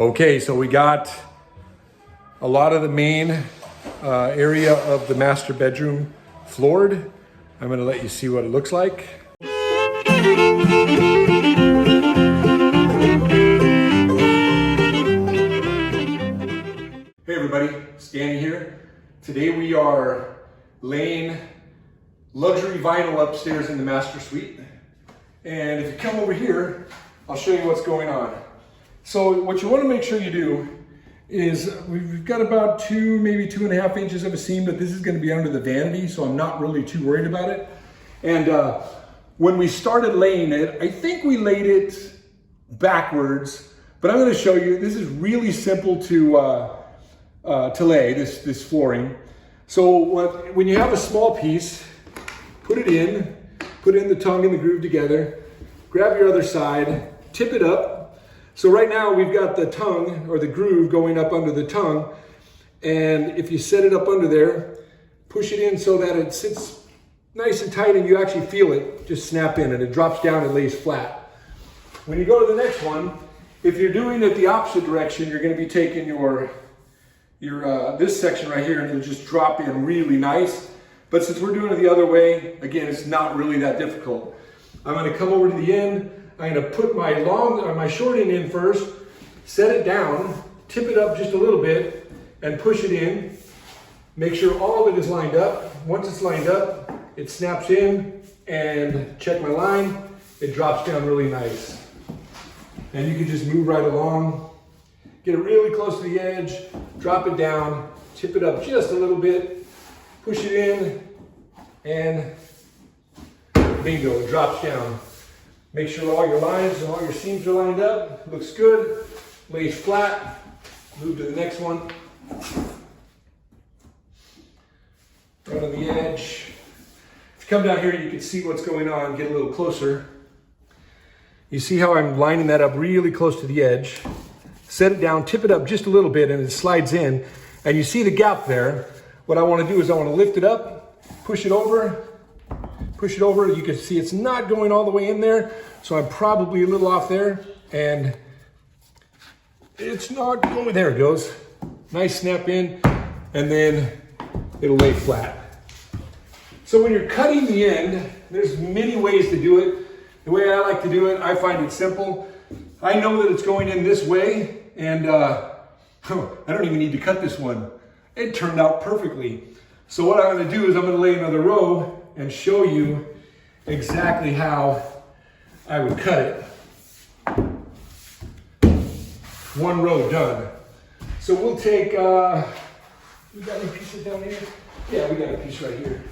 Okay, so we got a lot of the main area of the master bedroom floored. I'm gonna let you see what it looks like. Hey everybody, Stanny here. Today we are laying luxury vinyl upstairs in the master suite. And if you come over here, I'll show you what's going on. So what you want to make sure you do is we've got about 2, maybe 2.5 inches of a seam, but this is going to be under the vanity, so I'm not really too worried about it. And when we started laying it, I think we laid it backwards, but I'm going to show you. This is really simple to lay this flooring. So when you have a small piece, put it in the tongue and the groove together, grab your other side, tip it up. So right now we've got the tongue or the groove going up under the tongue. And if you set it up under there, push it in so that it sits nice and tight and you actually feel it just snap in, and it drops down and lays flat. When you go to the next one, if you're doing it the opposite direction, you're going to be taking your this section right here and it'll just drop in really nice. But since we're doing it the other way, again, it's not really that difficult. I'm going to come over to the end. I'm going to put my short end in first, set it down, tip it up just a little bit, and push it in. Make sure all of it is lined up. Once it's lined up, it snaps in, and check my line, it drops down really nice. And you can just move right along, get it really close to the edge, drop it down, tip it up just a little bit, push it in, and bingo, it drops down. Make sure all your lines and all your seams are lined up. Looks good, lays flat. Move to the next one. Right on the edge. If you come down here, you can see what's going on, get a little closer. You see how I'm lining that up really close to the edge. Set it down, tip it up just a little bit, and it slides in. And you see the gap there. What I want to do is I want to lift it up, push it over. You can see it's not going all the way in there, so I'm probably a little off there, and it's not going. There it goes. Nice snap in, and then it'll lay flat. So when you're cutting the end, there's many ways to do it. The way I like to do it, I find it simple. I know that it's going in this way, and I don't even need to cut this one. It turned out perfectly. So what I'm going to do is I'm going to lay another row and show you exactly how I would cut it. One row done. So we'll take, we got any pieces down here? Yeah, we got a piece right here.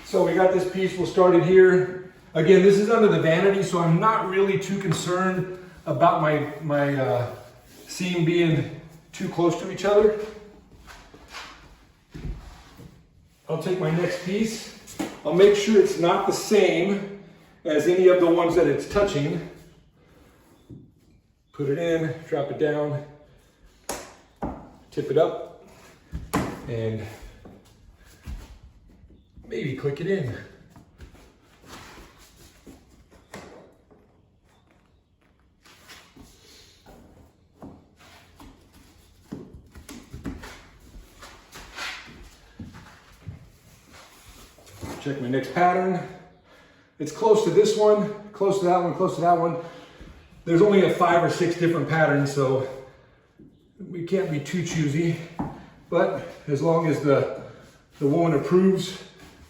So we got this piece, we'll start it here. Again, this is under the vanity, so I'm not really too concerned about my seam being too close to each other. I'll take my next piece. I'll make sure it's not the same as any of the ones that it's touching. Put it in, drop it down, tip it up, and maybe click it in. Check my next pattern. It's close to this one, close to that one, close to that one. There's only 5 or 6 different patterns, so we can't be too choosy. But as long as the woman approves,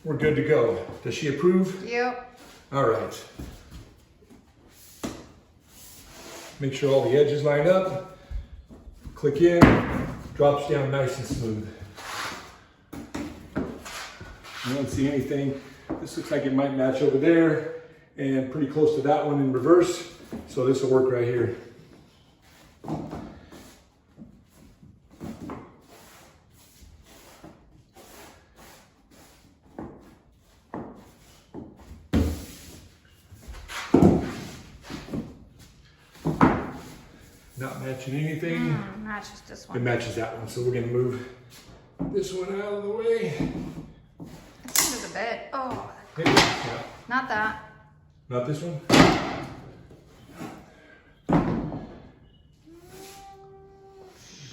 we're good to go. Does she approve? Yep. All right. Make sure all the edges line up. Click in, drops down nice and smooth. You don't see anything. This looks like it might match over there and pretty close to that one in reverse. So this will work right here. Not matching anything. Matches this one. It matches that one. So we're gonna move this one out of the way. It's under the bed. Oh, Maybe, yeah. not that. Not this one?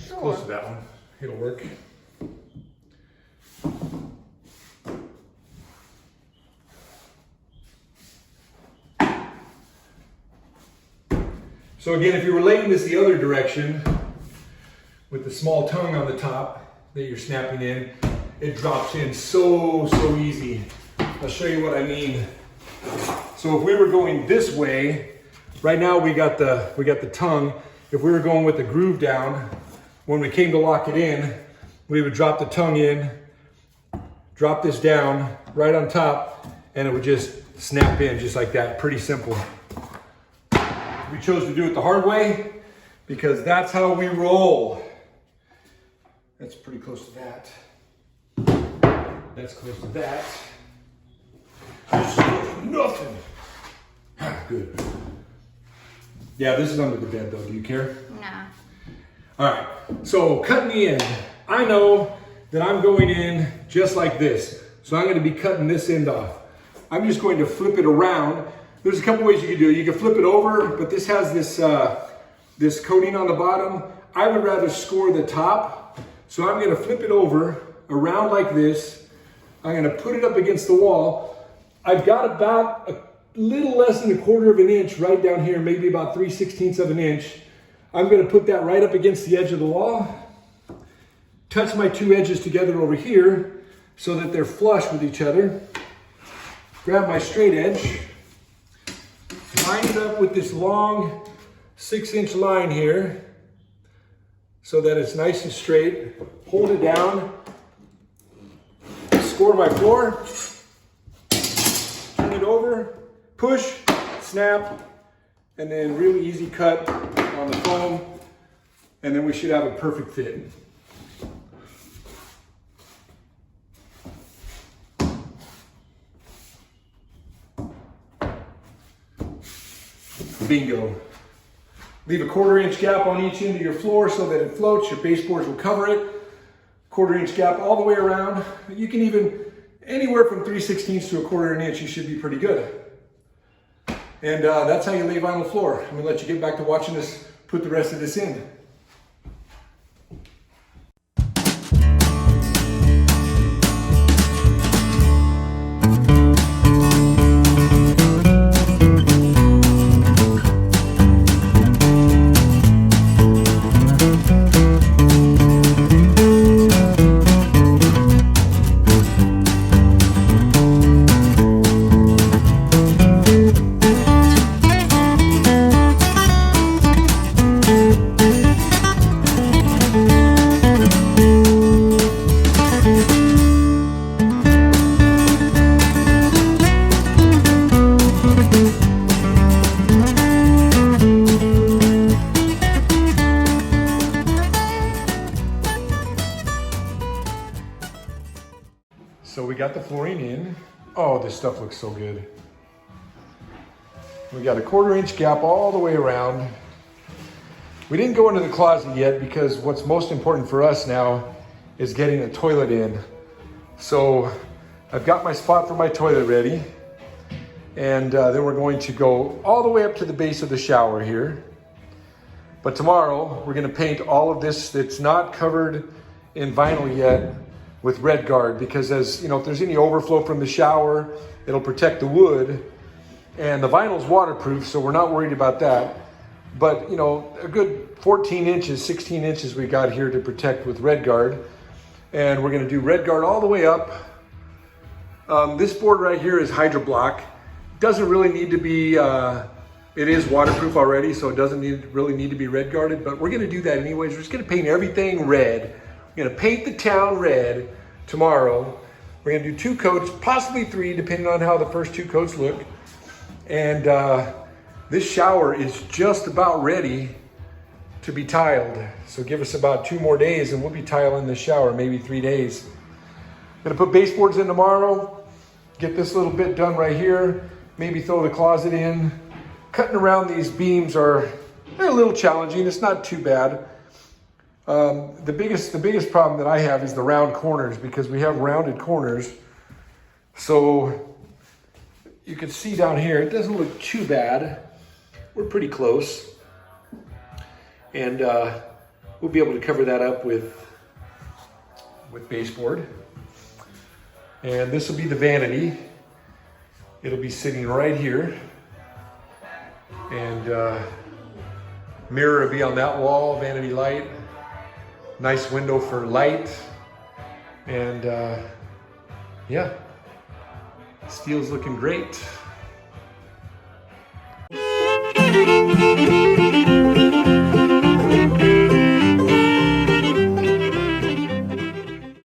Sure. Close to that one. It'll work. So again, if you were laying this the other direction, with the small tongue on the top that you're snapping in, it drops in so easy. I'll show you what I mean. So if we were going this way, right now we got the tongue. If we were going with the groove down, when we came to lock it in, we would drop the tongue in, drop this down right on top, and it would just snap in just like that. Pretty simple. We chose to do it the hard way because that's how we roll. That's pretty close to that. That's close to that. This is close to nothing. Good. Yeah, this is under the bed though. Do you care? No. All right, so cutting the end. I know that I'm going in just like this. So I'm going to be cutting this end off. I'm just going to flip it around. There's a couple ways you can do it. You can flip it over, but this has this coating on the bottom. I would rather score the top. So I'm going to flip it over around like this. I'm going to put it up against the wall. I've got about a little less than 1/4 of an inch right down here, maybe about 3/16 of an inch. I'm going to put that right up against the edge of the wall. Touch my two edges together over here so that they're flush with each other. Grab my straight edge. Line it up with this long 6-inch line here so that it's nice and straight. Hold it down. Score my floor. Turn it over. Push, snap, and then really easy cut on the foam. And then we should have a perfect fit. Bingo. Leave a 1/4 inch gap on each end of your floor so that it floats. Your baseboards will cover it. 1/4 inch gap all the way around. You can even, anywhere from 3/16 to a 1/4 inch, you should be pretty good. And that's how you lay vinyl floor. I'm gonna let you get back to watching us put the rest of this in. So we got the flooring in. Oh, this stuff looks so good. We got a 1/4 inch gap all the way around. We didn't go into the closet yet because what's most important for us now is getting a toilet in. So I've got my spot for my toilet ready. And then we're going to go all the way up to the base of the shower here. But tomorrow we're gonna paint all of this that's not covered in vinyl yet with Red Guard, because as you know, if there's any overflow from the shower, it'll protect the wood, and the vinyl's waterproof, so we're not worried about that. But you know, a good 14 inches, 16 inches we got here to protect with Red Guard, and we're gonna do Red Guard all the way up. This board right here is Hydro Block. Doesn't really need to be, it is waterproof already, so it doesn't really need to be Red Guarded, but we're gonna do that anyways. We're just gonna paint everything red. We're gonna paint the town red tomorrow. We're gonna do 2 coats, possibly 3, depending on how the first 2 coats look. And this shower is just about ready to be tiled. So give us about 2 more days and we'll be tiling the shower, maybe 3 days. Gonna put baseboards in tomorrow, get this little bit done right here, maybe throw the closet in. Cutting around these beams they're a little challenging, it's not too bad. The biggest problem that I have is the round corners, because we have rounded corners. So you can see down here, it doesn't look too bad. We're pretty close. And we'll be able to cover that up with baseboard. And this will be the vanity. It'll be sitting right here. And mirror will be on that wall, vanity light. Nice window for light. And yeah, steel's looking great.